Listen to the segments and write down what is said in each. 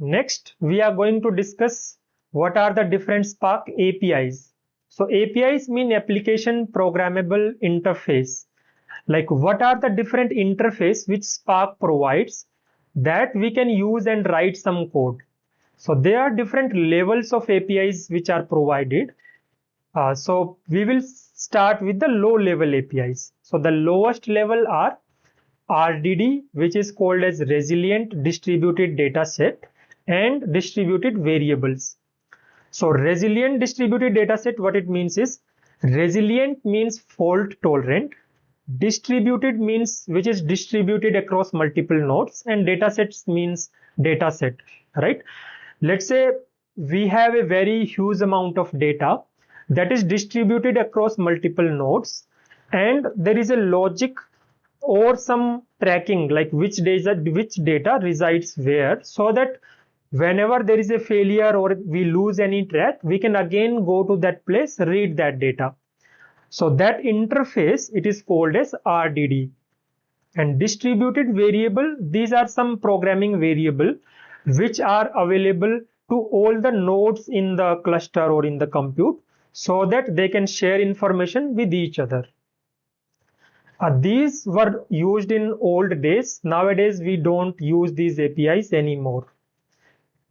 Next, we are going to discuss what are the different Spark APIs. So APIs mean application programmable interface. Like what are the different interface which Spark provides that we can use and write some code. So there are different levels of APIs which are provided. So we will start with the low level APIs. So the lowest level are RDD, which is called as resilient distributed data set, and distributed variables. So resilient distributed data set, what it means is, resilient means fault tolerant, distributed means which is distributed across multiple nodes, and datasets means dataset, right? Let's say we have a very huge amount of data that is distributed across multiple nodes, and there is a logic or some tracking like which data resides where, so that whenever there is a failure or we lose any track, we can again go to that place, read that data. So that interface, it is called as RDD. And distributed variable, these are some programming variable which are available to all the nodes in the cluster or in the compute, so that they can share information with each other. These were used in old days. Nowadays, we don't use these APIs anymore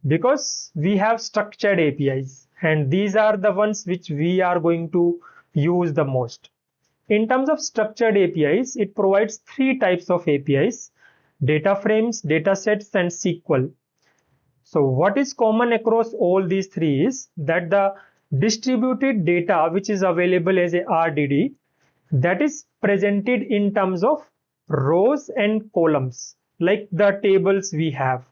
because we have structured APIs, and these are the ones which we are going to use the most. In terms of structured APIs, it provides three types of APIs: DataFrames, Datasets, and SQL. So what is common across all these three is that the distributed data which is available as a RDD, that is presented in terms of rows and columns, like the tables we have.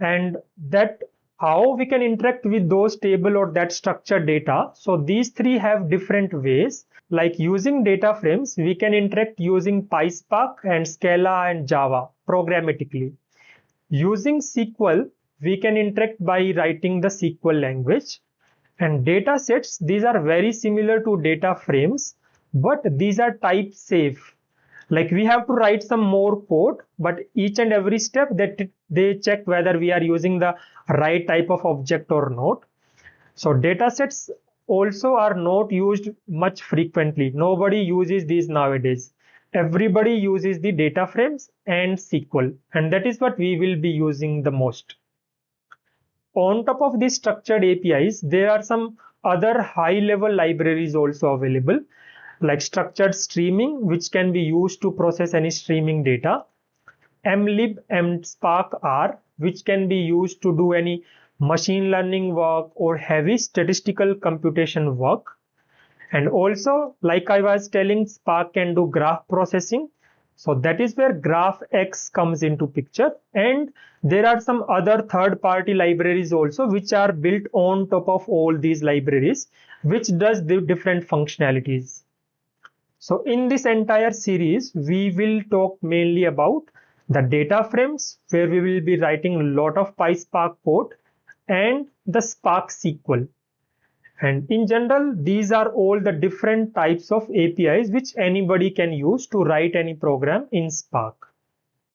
And that how we can interact with those table or that structured data. So these three have different ways. Like using DataFrames, we can interact using PySpark and Scala and Java programmatically. Using SQL, we can interact by writing the SQL language. And datasets, these are very similar to DataFrames, but these are type safe. Like we have to write some more code, but each and every step that they check whether we are using the right type of object or not. So datasets also are not used much frequently. Nobody uses these nowadays. Everybody uses the DataFrames and SQL, and that is what we will be using the most. On top of these structured APIs, there are some other high-level libraries also available, like structured streaming, which can be used to process any streaming data. MLlib and Spark R, which can be used to do any machine learning work or heavy statistical computation work. And also, like I was telling, Spark can do graph processing. So that is where GraphX comes into picture. And there are some other third-party libraries also which are built on top of all these libraries, which does the different functionalities. So in this entire series, we will talk mainly about the DataFrames, where we will be writing a lot of PySpark code, and the Spark SQL. And in general, these are all the different types of APIs which anybody can use to write any program in Spark.